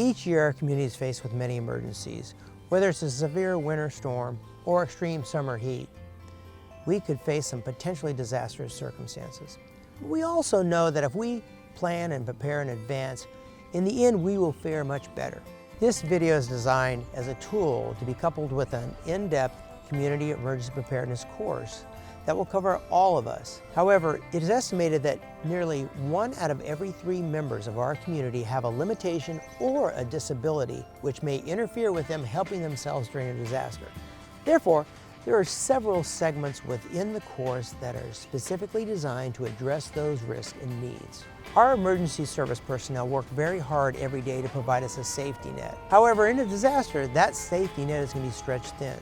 Each year, our community is faced with many emergencies, whether it's a severe winter storm or extreme summer heat. We could face some potentially disastrous circumstances. We also know that if we plan and prepare in advance, in the end, we will fare much better. This video is designed as a tool to be coupled with an in-depth community emergency preparedness course that will cover all of us. However, it is estimated that nearly 1 out of every 3 members of our community have a limitation or a disability which may interfere with them helping themselves during a disaster. Therefore, there are several segments within the course that are specifically designed to address those risks and needs. Our emergency service personnel work very hard every day to provide us a safety net. However, in a disaster, that safety net is going to be stretched thin.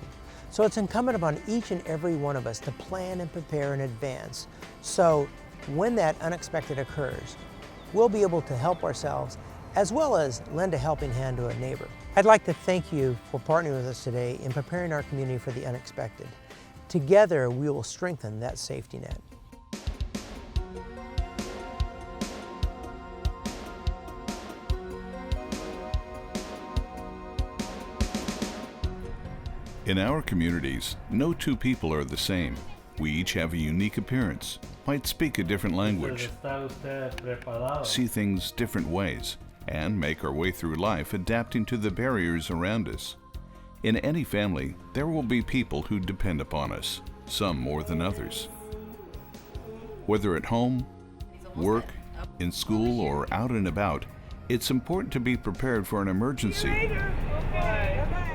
So it's incumbent upon each and every one of us to plan and prepare in advance. So when that unexpected occurs, we'll be able to help ourselves as well as lend a helping hand to a neighbor. I'd like to thank you for partnering with us today in preparing our community for the unexpected. Together, we will strengthen that safety net. In our communities, no 2 people are the same. We each have a unique appearance, might speak a different language, see things different ways, and make our way through life adapting to the barriers around us. In any family, there will be people who depend upon us, some more than others. Whether at home, work, in school, or out and about, it's important to be prepared for an emergency.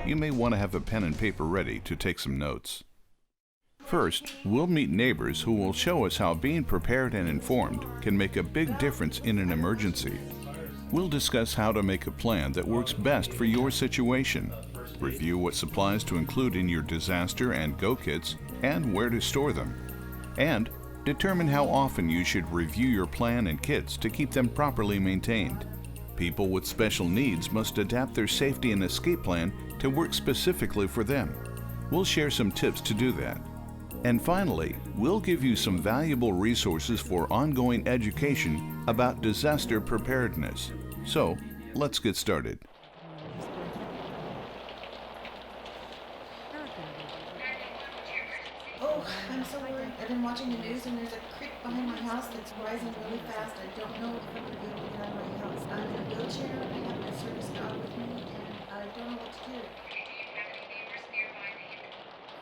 You may want to have a pen and paper ready to take some notes. First, we'll meet neighbors who will show us how being prepared and informed can make a big difference in an emergency. We'll discuss how to make a plan that works best for your situation, review what supplies to include in your disaster and go kits, and where to store them, and determine how often you should review your plan and kits to keep them properly maintained. People with special needs must adapt their safety and escape plan to work specifically for them. We'll share some tips to do that. And finally, we'll give you some valuable resources for ongoing education about disaster preparedness. So, let's get started. Oh, I'm so worried. I've been watching the news and there's a creek behind my house that's rising really fast. I don't know if I'm going to be able to get out of my house. I'm in a wheelchair, I have my service dog with me, and I don't know what to do.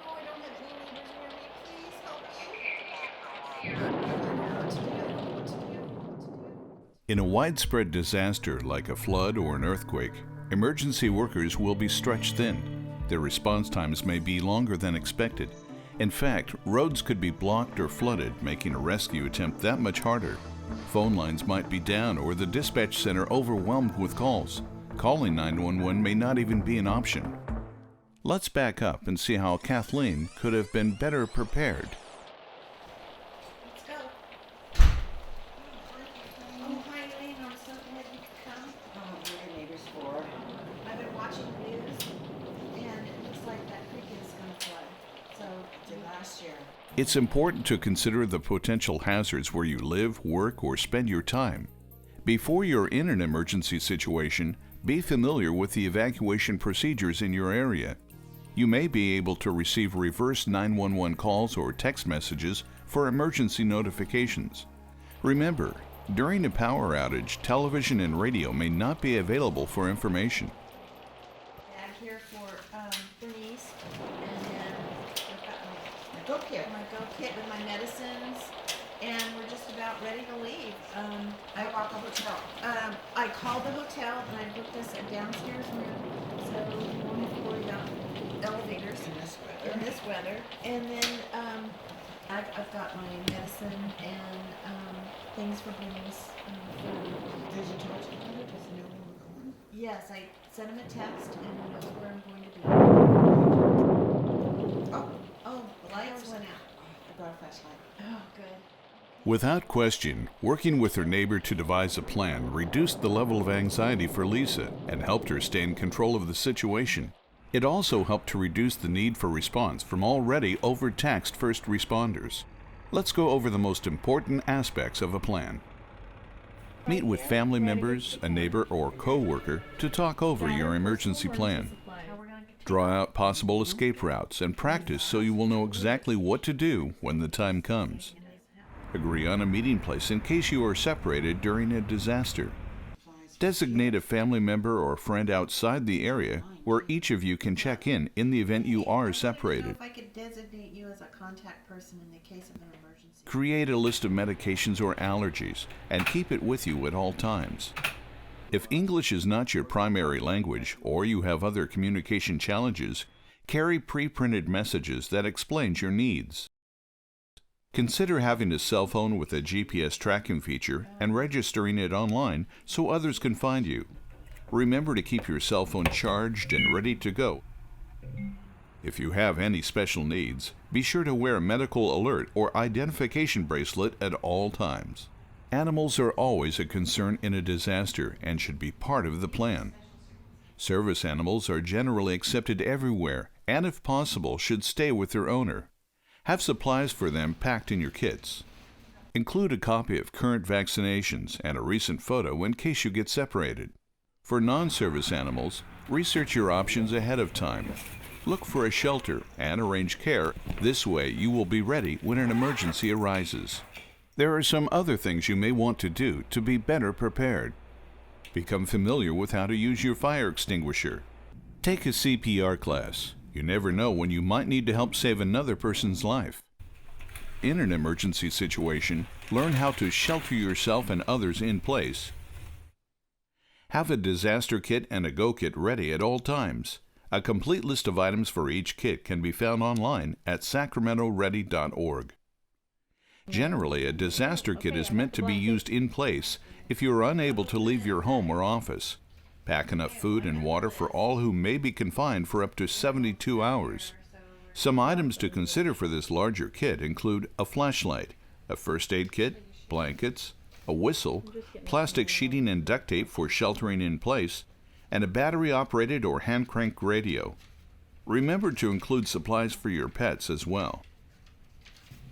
Oh, I don't have any neighbors near me. Please help me. I don't know what to do. In a widespread disaster like a flood or an earthquake, emergency workers will be stretched thin. Their response times may be longer than expected. In fact, roads could be blocked or flooded, making a rescue attempt that much harder. Phone lines might be down or the dispatch center overwhelmed with calls. Calling 911 may not even be an option. Let's back up and see how Kathleen could have been better prepared. Let's go. Oh, hi, Elaine. I'm so glad you could come. Oh, what are your neighbors for? I've been watching the news, and it looks like that creek is going to flood. So, Did last year. It's important to consider the potential hazards where you live, work, or spend your time. Before you're in an emergency situation, be familiar with the evacuation procedures in your area. You may be able to receive reverse 911 calls or text messages for emergency notifications. Remember, during a power outage, television and radio may not be available for information. bag here for Bernice, and then I've got my Go kit. go kit with my medicines, and we're just about ready to leave. How about the hotel? I called the hotel and I booked us a downstairs room, so we won't have to worry about elevators in this weather. And then I've got my medicine and things for Bernice. Did you talk to her? Does he know where we're going? Yes, I sent him a text and he knows where I'm going to be. Oh, the lights went out. I brought a flashlight. Oh, good. Without question, working with her neighbor to devise a plan reduced the level of anxiety for Lisa and helped her stay in control of the situation. It also helped to reduce the need for response from already overtaxed first responders. Let's go over the most important aspects of a plan. Meet with family members, a neighbor, or co-worker to talk over your emergency plan. Draw out possible escape routes and practice so you will know exactly what to do when the time comes. Agree on a meeting place in case you are separated during a disaster. Designate a family member or friend outside the area where each of you can check in the event you are separated. If I could designate you as a contact person in the case of an emergency. Create a list of medications or allergies and keep it with you at all times. If English is not your primary language or you have other communication challenges, carry pre-printed messages that explains your needs. Consider having a cell phone with a GPS tracking feature and registering it online so others can find you. Remember to keep your cell phone charged and ready to go. If you have any special needs, be sure to wear a medical alert or identification bracelet at all times. Animals are always a concern in a disaster and should be part of the plan. Service animals are generally accepted everywhere and, if possible, should stay with their owner. Have supplies for them packed in your kits. Include a copy of current vaccinations and a recent photo in case you get separated. For non-service animals, research your options ahead of time. Look for a shelter and arrange care. This way you will be ready when an emergency arises. There are some other things you may want to do to be better prepared. Become familiar with how to use your fire extinguisher. Take a CPR class. You never know when you might need to help save another person's life. In an emergency situation, learn how to shelter yourself and others in place. Have a disaster kit and a go kit ready at all times. A complete list of items for each kit can be found online at sacramentoready.org. Generally, a disaster kit is meant to be used in place if you are unable to leave your home or office. Pack enough food and water for all who may be confined for up to 72 hours. Some items to consider for this larger kit include a flashlight, a first aid kit, blankets, a whistle, plastic sheeting and duct tape for sheltering in place, and a battery-operated or hand-crank radio. Remember to include supplies for your pets as well.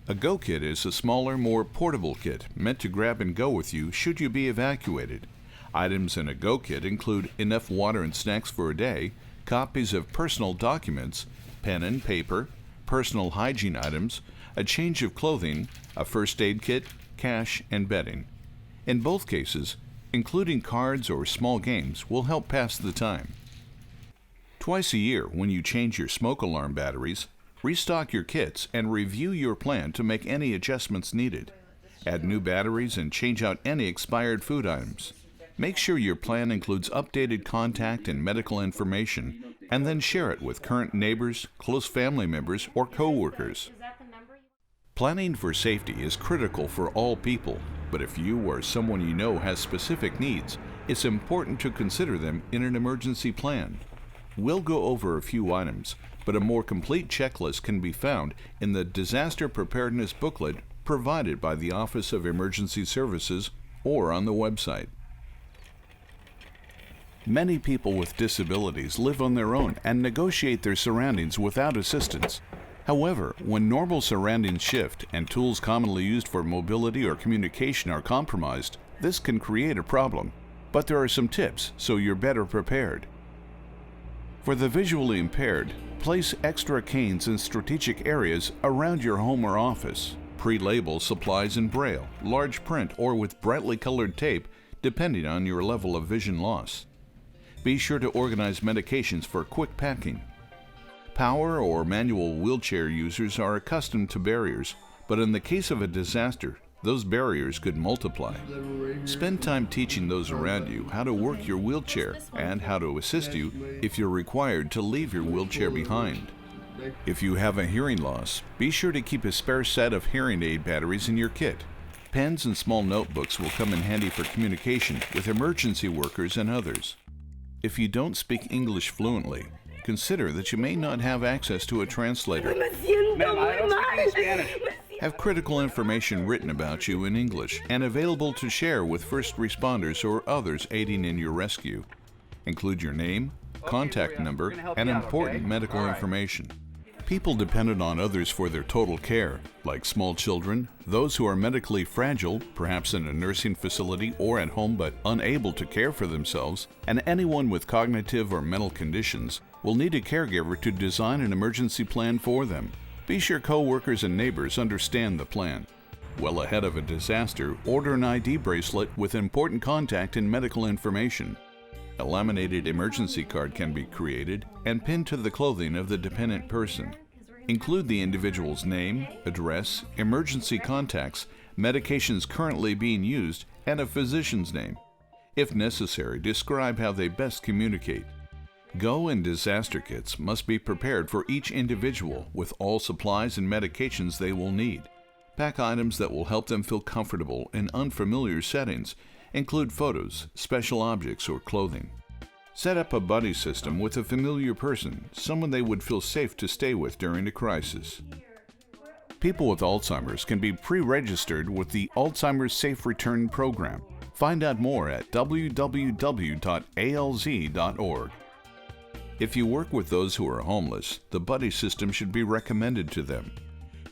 A go kit is a smaller, more portable kit meant to grab and go with you should you be evacuated. Items in a go kit include enough water and snacks for a day, copies of personal documents, pen and paper, personal hygiene items, a change of clothing, a first aid kit, cash, and bedding. In both cases, including cards or small games will help pass the time. Twice a year, when you change your smoke alarm batteries, restock your kits and review your plan to make any adjustments needed. Add new batteries and change out any expired food items. Make sure your plan includes updated contact and medical information, and then share it with current neighbors, close family members, or co-workers. Planning for safety is critical for all people, but if you or someone you know has specific needs, it's important to consider them in an emergency plan. We'll go over a few items, but a more complete checklist can be found in the Disaster Preparedness booklet provided by the Office of Emergency Services or on the website. Many people with disabilities live on their own and negotiate their surroundings without assistance. However, when normal surroundings shift and tools commonly used for mobility or communication are compromised, this can create a problem. But there are some tips so you're better prepared. For the visually impaired, place extra canes in strategic areas around your home or office. Pre-label supplies in Braille, large print, or with brightly colored tape, depending on your level of vision loss. Be sure to organize medications for quick packing. Power or manual wheelchair users are accustomed to barriers, but in the case of a disaster, those barriers could multiply. Spend time teaching those around you how to work your wheelchair and how to assist you if you're required to leave your wheelchair behind. If you have a hearing loss, be sure to keep a spare set of hearing aid batteries in your kit. Pens and small notebooks will come in handy for communication with emergency workers and others. If you don't speak English fluently, consider that you may not have access to a translator. Have critical information written about you in English and available to share with first responders or others aiding in your rescue. Include your name, contact number, and important medical information. People dependent on others for their total care, like small children, those who are medically fragile, perhaps in a nursing facility or at home but unable to care for themselves, and anyone with cognitive or mental conditions, will need a caregiver to design an emergency plan for them. Be sure co-workers and neighbors understand the plan. Well ahead of a disaster, order an ID bracelet with important contact and medical information. A laminated emergency card can be created and pinned to the clothing of the dependent person. Include the individual's name, address, emergency contacts, medications currently being used, and a physician's name. If necessary, describe how they best communicate. Go and disaster kits must be prepared for each individual with all supplies and medications they will need. Pack items that will help them feel comfortable in unfamiliar settings. Include photos, special objects, or clothing. Set up a buddy system with a familiar person, someone they would feel safe to stay with during a crisis. People with Alzheimer's can be pre-registered with the Alzheimer's Safe Return Program. Find out more at www.alz.org. If you work with those who are homeless, the buddy system should be recommended to them.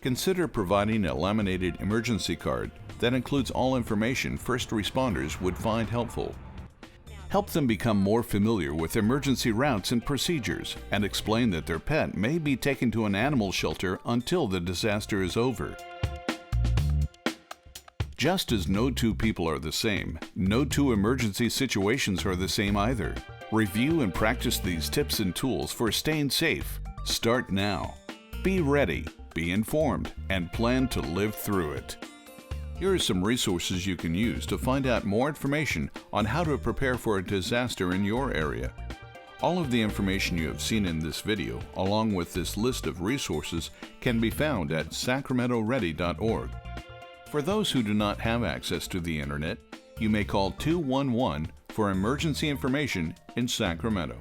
Consider providing a laminated emergency card that includes all information first responders would find helpful. Help them become more familiar with emergency routes and procedures, and explain that their pet may be taken to an animal shelter until the disaster is over. Just as no two people are the same, no two emergency situations are the same either. Review and practice these tips and tools for staying safe. Start now. Be ready, be informed, and plan to live through it. Here are some resources you can use to find out more information on how to prepare for a disaster in your area. All of the information you have seen in this video, along with this list of resources, can be found at sacramentoready.org. For those who do not have access to the internet, you may call 211 for emergency information in Sacramento.